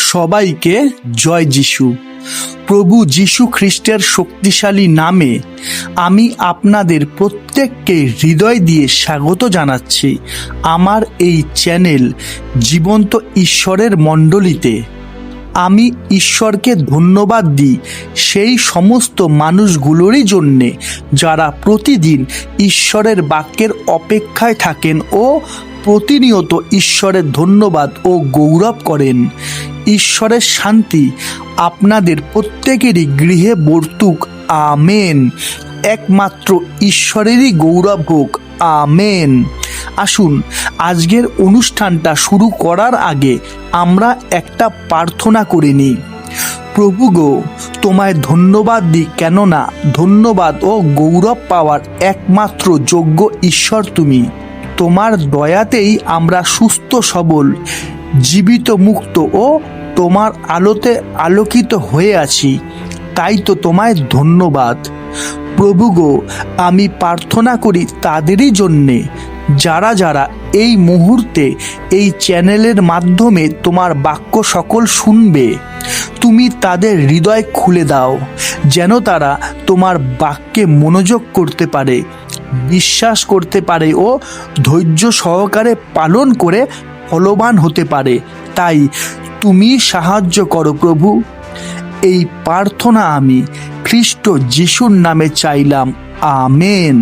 সবাইকে জয় যিশু। প্রভু যিশু খ্রিস্টের শক্তিশালী নামে আমি আপনাদের প্রত্যেককে হৃদয় দিয়ে স্বাগত জানাচ্ছি আমার এই চ্যানেল জীবন্ত ঈশ্বরের মণ্ডলীতে। আমি ঈশ্বরকে ধন্যবাদ দিই সেই সমস্ত মানুষগুলোরই জন্যে যারা প্রতিদিন ঈশ্বরের বাক্যের অপেক্ষায় থাকেন ও প্রতিনিয়ত ঈশ্বরের ধন্যবাদ ও গৌরব করেন। ঈশ্বরের শান্তি আপনাদের প্রত্যেকেরই গৃহে বর্তুক। আমেন। একমাত্র ঈশ্বরেরই গৌরব হোক। আমেন। আসুন আজকের অনুষ্ঠানটা শুরু করার আগে আমরা একটা প্রার্থনা করে নিই। প্রভু গো, তোমায় ধন্যবাদ দিই, কেননা ধন্যবাদ ও গৌরব পাওয়ার একমাত্র যোগ্য ঈশ্বর তুমি। তোমার দয়াতেই আমরা সুস্থ সবল, জীবিত, মুক্ত ও তোমার আলোতে আলোকিত হয়ে আছি। তাই তো তোমায় ধন্যবাদ। প্রভু গো, আমি প্রার্থনা করি তাদেরই জন্যে যারা যারা এই মুহূর্তে এই চ্যানেলের মাধ্যমে তোমার বাক্য সকল শুনবে। তুমি তাদের হৃদয় খুলে দাও, যেন তারা তোমার বাক্যে মনোযোগ করতে পারে, বিশ্বাস করতে পারে ও ধৈর্য সহকারে পালন করে ফলবান হতে পারে। তাই তুমি সাহায্য করো প্রভু। এই প্রার্থনা আমি খ্রিস্ট যিশুর নামে চাইলাম। আমেন।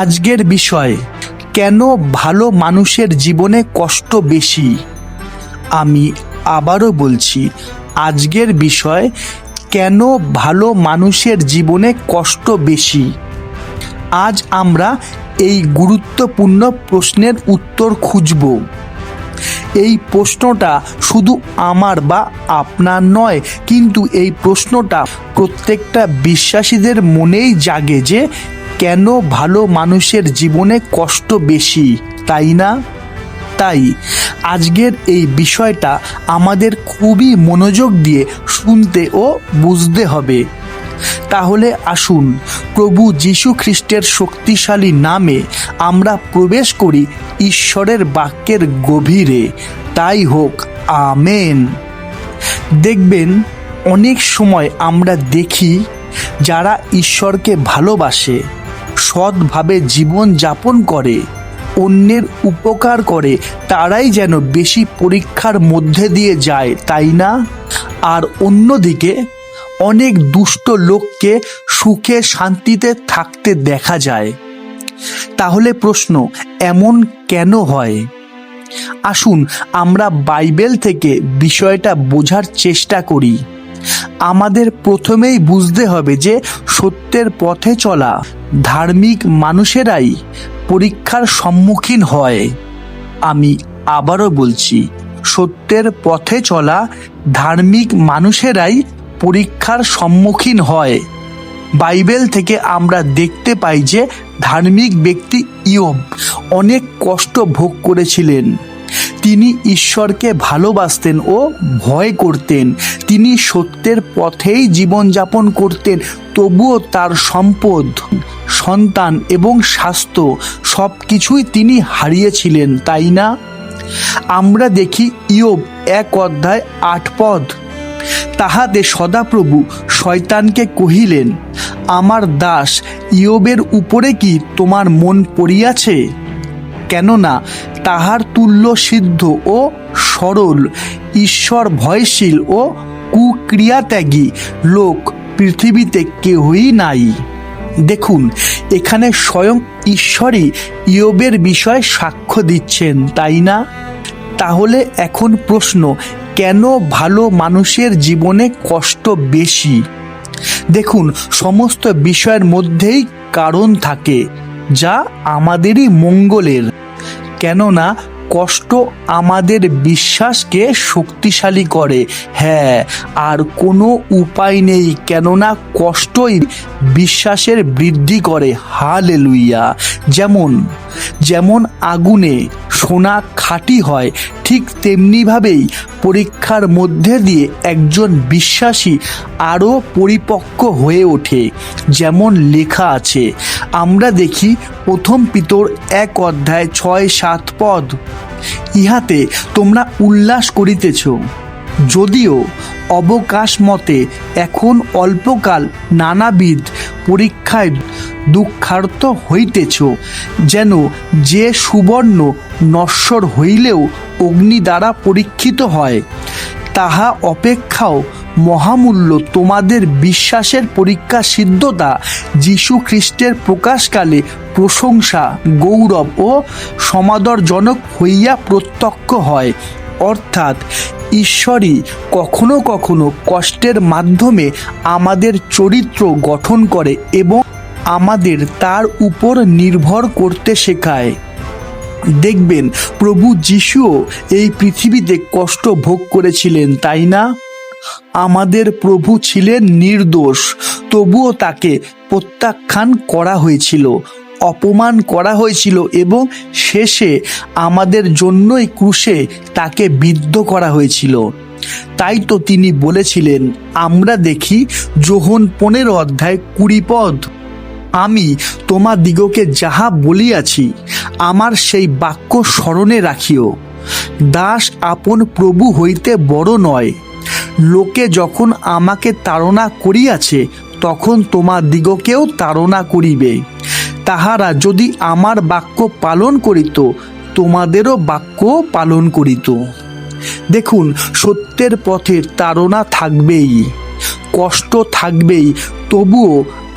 আজকের বিষয়, কেন ভালো মানুষের জীবনে কষ্ট বেশি। আমি আবারও বলছি, আজকের বিষয়, কেন ভালো মানুষের জীবনে কষ্ট বেশি। আজ আমরা এই গুরুত্বপূর্ণ প্রশ্নের উত্তর খুঁজব। এই প্রশ্নটা শুধু আমার বা আপনার নয়, কিন্তু এই প্রশ্নটা প্রত্যেকটা বিশ্বাসীদের মনেই জাগে যে কেন ভালো মানুষের জীবনে কষ্ট বেশি, তাই না? তাই আজকের এই বিষয়টা আমাদের খুবই মনোযোগ দিয়ে শুনতে ও বুঝতে হবে। তাহলে আসুন প্রভু যিশু খ্রিস্টের শক্তিশালী নামে আমরা প্রবেশ করি ঈশ্বরের বাক্যের গভীরে। তাই হোক। আমেন। দেখবেন, অনেক সময় আমরা দেখি যারা ঈশ্বরকে ভালোবাসে, সৎভাবে জীবন যাপন করে, অন্যের উপকার করে, তারাই যেন বেশি পরীক্ষার মধ্যে দিয়ে যায়, তাই না? আর অন্যদিকে অনেক দুষ্ট লোককে সুখে শান্তিতে থাকতে দেখা যায়। তাহলে প্রশ্ন, এমন কেন হয়? আসুন আমরা বাইবেল থেকে বিষয়টা বোঝার চেষ্টা করি। আমাদের প্রথমেই বুঝতে হবে যে সত্যের পথে চলা ধার্মিক মানুষেরাই পরীক্ষার সম্মুখীন হয়। আমি আবারও বলছি, সত্যের পথে চলা ধার্মিক মানুষেরাই পরীক্ষার সম্মুখীন হয়। বাইবেল থেকে আমরা দেখতে পাই যে ধার্মিক ব্যক্তি ইয়োব অনেক কষ্ট ভোগ করেছিলেন। তিনি ঈশ্বরকে ভালোবাসতেন ও ভয় করতেন। তিনি সত্যের পথেই জীবনযাপন করতেন, তবুও তার সম্পদ, সন্তান এবং স্বাস্থ্য সব কিছুই তিনি হারিয়েছিলেন, তাই না? আমরা দেখি ইয়োব 1:8 তাহাতে সদাপ্রভু শয়তানকে কহিলেন, আমার দাস ইয়োবের উপরে কি তোমার মন পড়িয়াছে? কেননা তাহার তুল্য সিদ্ধ ও সরল, ঈশ্বর ভয়শীল ও কুক্রিয়াত্যাগী লোক পৃথিবীতে কেহই নাই। দেখুন, এখানে স্বয়ং ঈশ্বরই ইয়োবের বিষয়ে সাক্ষ্য দিচ্ছেন, তাই না? তাহলে এখন প্রশ্ন, কেন ভালো মানুষের জীবনে কষ্ট বেশি? দেখুন, সমস্ত বিষয়ের মধ্যেই কারণ থাকে যা আমাদেরই মঙ্গলের। কেননা কষ্ট আমাদের বিশ্বাসকে শক্তিশালী করে। হ্যাঁ, আর কোনো উপায় নেই, কেননা কষ্টই বিশ্বাসের বৃদ্ধি করে। হালেলুইয়া। যেমন আগুনে সোনা খাঁটি হয়, ঠিক তেমনিভাবেই পরীক্ষার মধ্যে দিয়ে একজন বিশ্বাসী আরও পরিপক্ক হয়ে ওঠে। যেমন লেখা আছে, আমরা দেখি 1 পিতর 1:6-7 ইহাতে তোমরা উল্লাস করিতেছ, যদিও অবকাশ মতে এখন অল্পকাল নানাবিধ পরীক্ষায় দুঃখার্ত হইতেছ, যেন যে সুবর্ণ নশ্বর হইলেও অগ্নি দ্বারা পরীক্ষিত হয়, তাহা অপেক্ষাও মহামূল্য তোমাদের বিশ্বাসের পরীক্ষা সিদ্ধতা যীশু খ্রিস্টের প্রকাশকালে প্রশংসা, গৌরব ও সমাদরজনক হইয়া প্রত্যক্ষ হয়। অর্থাৎ ঈশ্বরই কখনো কখনো কষ্টের মাধ্যমে আমাদের চরিত্র গঠন করে এবং আমাদের তার উপর নির্ভর করতে শেখায়। দেখবেন, প্রভু যিশুও এই পৃথিবীতে কষ্ট ভোগ করেছিলেন, তাই না? আমাদের প্রভু ছিলেন নির্দোষ, তবুও তাকে প্রত্যাখ্যান করা হয়েছিল, অপমান করা হয়েছিল এবং শেষে আমাদের জন্যই ক্রুশে তাকে বিদ্ধ করা হয়েছিল। তাই তো তিনি বলেছিলেন, আমরা দেখি যোহন 15:20, আমি তোমাদিগকে যাহা বলিয়াছি আমার সেই বাক্য স্মরণে রাখিও। দাস আপন প্রভু হইতে বড় নয়। লোকে যখন আমাকে তাড়না করিয়াছে, তখন তোমাদিগকেও তাড়না করিবে। তাহারা যদি আমার বাক্য পালন করিত, তোমাদেরও বাক্য পালন করিত। দেখুন, সত্যের পথে তাড়না থাকবেই, কষ্ট থাকবেই, তবুও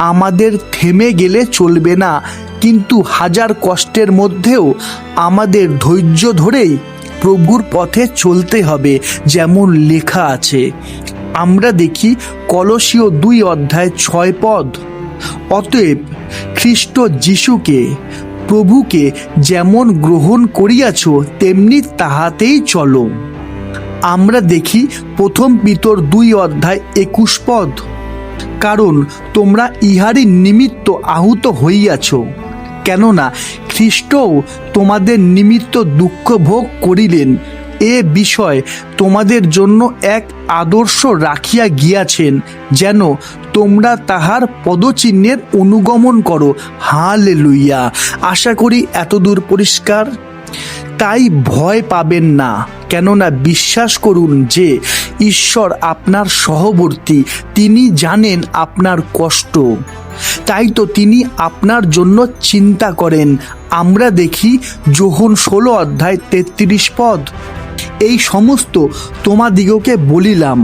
আমাদের থেমে গেলে চলবে না। কিন্তু হাজার কষ্টের মধ্যেও আমাদের ধৈর্য ধরেই প্রভুর পথে চলতে হবে, যেমন লেখা আছে। আমরা দেখি কলসীয় 2:6, অতএব খ্রিস্ট যিশুকে প্রভুকে যেমন গ্রহণ করিয়াছ, তেমনি তাহাতেই চলো। আমরা দেখি 1 পিতর 2:21, কারণ তোমরা ইহারই নিমিত্ত আহুত হইয়াছ, কেননা খ্রিস্টও তোমাদের নিমিত্ত দুঃখ ভোগ করিলেন, এ বিষয় তোমাদের জন্য এক আদর্শ রাখিয়া গিয়াছেন, যেন তোমরা তাহার পদচিহ্নের অনুগমন করো। হালেলুয়া! আশা করি এতদূর পরিষ্কার। তাই ভয় পাবেন না, কেননা বিশ্বাস করুন যে ঈশ্বর আপনার সহবর্তী। তিনি জানেন আপনার কষ্ট, তাই তো তিনি আপনার জন্য চিন্তা করেন। আমরা দেখি যোহন 16:33, এই সমস্ত তোমাদিগকে বলিলাম,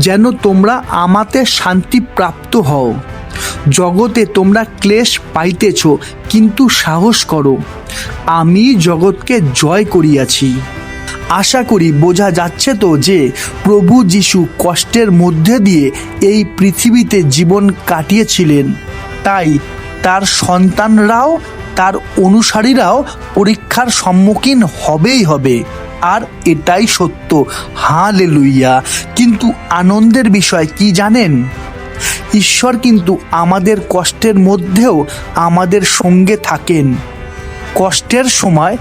যেন তোমরা আমাতে শান্তি প্রাপ্ত হও। জগতে তোমরা ক্লেশ পাইতেছ, কিন্তু সাহস করো, আমি জগৎকে জয় করিয়াছি। আশা করি বোঝা যাচ্ছে তো যে প্রভু যিশু কষ্টের মধ্যে দিয়ে এই পৃথিবীতে জীবন কাটিয়েছিলেন। তাই তার সন্তানরাও, তার অনুসারীরাও পরীক্ষার সম্মুখীন হবেই হবে, আর এটাই সত্য। হালেলুয়া! কিন্তু আনন্দের বিষয় কি জানেন? ঈশ্বর কিন্তু আমাদের কষ্টের মধ্যেও আমাদের সঙ্গে থাকেন। কষ্টের সময়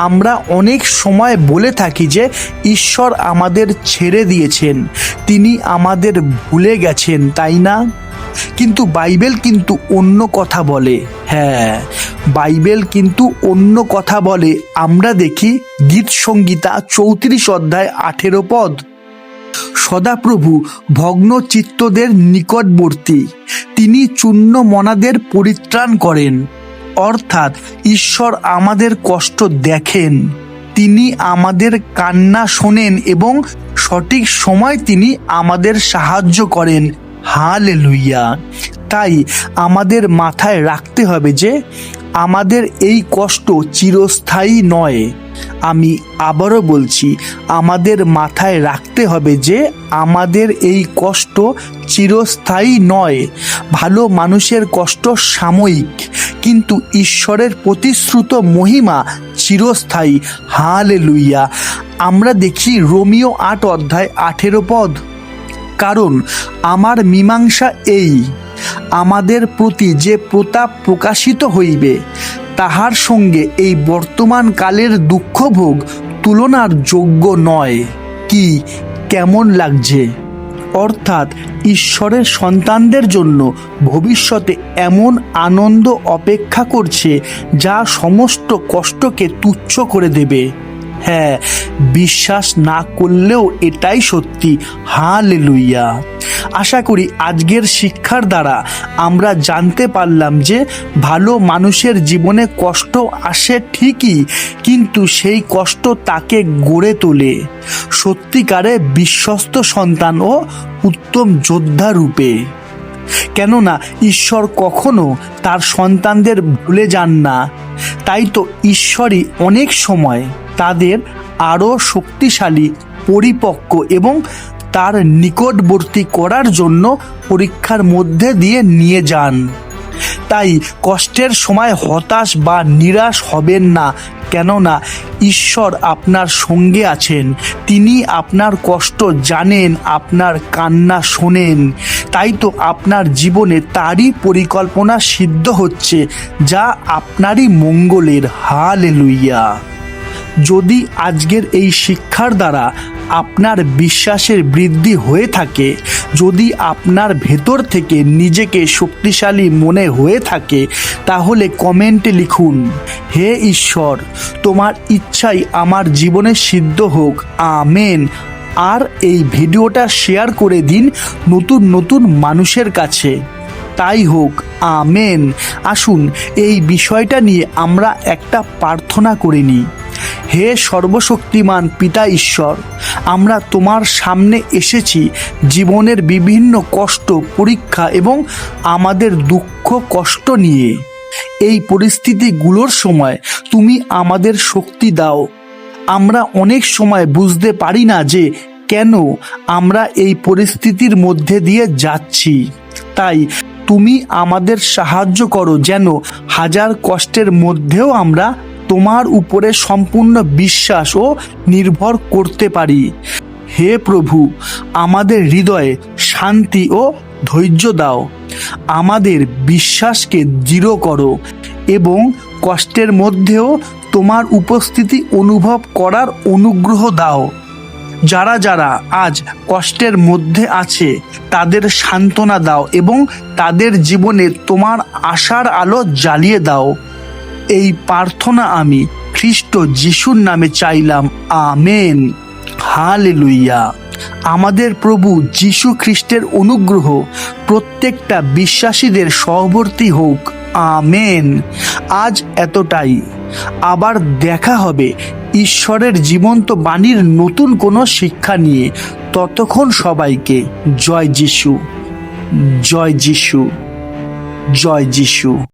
আমরা অনেক সময় বলে থাকি যে ঈশ্বর আমাদের ছেড়ে দিয়েছেন, তিনি আমাদের ভুলে গেছেন, তাই না? কিন্তু বাইবেল কিন্তু অন্য কথা বলে। হ্যাঁ, বাইবেল কিন্তু অন্য কথা বলে। আমরা দেখি গীত সংহিতা 34:18, সদাপ্রভু ভগ্ন চিত্তদের নিকটবর্তী, তিনি চূর্ণ মনাদের পরিত্রাণ করেন। অর্থাৎ ঈশ্বর আমাদের কষ্ট দেখেন, তিনি আমাদের কান্না শোনেন এবং সঠিক সময় তিনি আমাদের সাহায্য করেন। হালেলুয়া! তাই আমাদের মাথায় রাখতে হবে যে আমাদের এই কষ্ট চিরস্থায়ী নয়। আমি আবারও বলছি, আমাদের মাথায় রাখতে হবে যে আমাদের এই কষ্ট চিরস্থায়ী নয়। ভালো মানুষের কষ্ট সাময়িক, কিন্তু ঈশ্বরের প্রতিশ্রুত মহিমা চিরস্থায়ী। হালেলুয়া! আমরা দেখি রোমিও 8:18, কারণ আমার মীমাংসা এই, আমাদের প্রতি যে প্রতাপ প্রকাশিত হইবে, তাহার সঙ্গে এই বর্তমান কালের দুঃখভোগ তুলনার যোগ্য নয়। কি কেমন লাগছে? অর্থাৎ ঈশ্বরের সন্তানদের জন্য ভবিষ্যতে এমন আনন্দ অপেক্ষা করছে যা সমস্ত কষ্টকে তুচ্ছ করে দেবে। হ্যাঁ, বিশ্বাস না করলেও এটাই সত্যি। হালেলুয়া। আশা করি আজকের শিক্ষার দ্বারা আমরা জানতে পারলাম যে ভালো মানুষের জীবনে কষ্ট আসে ঠিকই, কিন্তু সেই কষ্ট তাকে গড়ে তোলে সত্যিকারে বিশ্বস্ত সন্তান ও উত্তম যোদ্ধা রূপে। কেননা ঈশ্বর কখনো তার সন্তানদের ভুলে যান না। তাই তো ঈশ্বরই অনেক সময় তাদের আরও শক্তিশালী, পরিপক্ক এবং তার নিকটবর্তী করার জন্য পরীক্ষার মধ্যে দিয়ে নিয়ে যান। তাই কষ্টের সময় হতাশ বা নিরাশ হবেন না, কেননা ঈশ্বর আপনার সঙ্গে আছেন। তিনি আপনার কষ্ট জানেন, আপনার কান্না শোনেন। তাই তো আপনার জীবনে তারই পরিকল্পনা সিদ্ধ হচ্ছে, যা আপনারই মঙ্গলের। হালেলুয়া। যদি আজকের এই শিক্ষার দ্বারা আপনার বিশ্বাসের বৃদ্ধি হয়ে থাকে, যদি আপনার ভেতর থেকে নিজেকে শক্তিশালী মনে হয়ে থাকে, তাহলে কমেন্টে লিখুন, হে ঈশ্বর, তোমার ইচ্ছাই আমার জীবনে সিদ্ধ হোক। আমেন। আর এই ভিডিওটা শেয়ার করে দিন নতুন নতুন মানুষের কাছে। তাই হোক। আমেন। আসুন এই বিষয়টা নিয়ে আমরা একটা প্রার্থনা করে নিই। হে সর্বশক্তিমান পিতা ঈশ্বর, আমরা তোমার সামনে এসেছি জীবনের বিভিন্ন কষ্ট, পরীক্ষা এবং আমাদের দুঃখ কষ্ট নিয়ে। এই পরিস্থিতিগুলোর সময় তুমি আমাদের শক্তি দাও। আমরা অনেক সময় বুঝতে পারি না যে কেন আমরা এই পরিস্থিতির মধ্যে দিয়ে যাচ্ছি। তাই তুমি আমাদের সাহায্য করো যেন হাজার কষ্টের মধ্যেও আমরা তোমার উপরে সম্পূর্ণ বিশ্বাস ও নির্ভর করতে পারি। হে প্রভু, আমাদের হৃদয়ে শান্তি ও ধৈর্য দাও। আমাদের বিশ্বাসকে দৃঢ় করো এবং কষ্টের মধ্যেও তোমার উপস্থিতি অনুভব করার অনুগ্রহ দাও। যারা যারা আজ কষ্টের মধ্যে আছে তাদের সান্ত্বনা দাও এবং তাদের জীবনে তোমার আশার আলো জ্বালিয়ে দাও। এই প্রার্থনা আমি খ্রিস্ট যিশুর নামে চাইলাম। আমেন। হালেলুয়া। আমাদের প্রভু যিশু খ্রিস্টের অনুগ্রহ প্রত্যেকটা বিশ্বাসীদের সহবর্তী হোক। আমেন। আজ এতটাই। আবার দেখা হবে ঈশ্বরের জীবন্ত বাণীর নতুন কোনো শিক্ষা নিয়ে। ততক্ষণ সবাইকে জয় যিশু, জয় যিশু, জয় যিশু।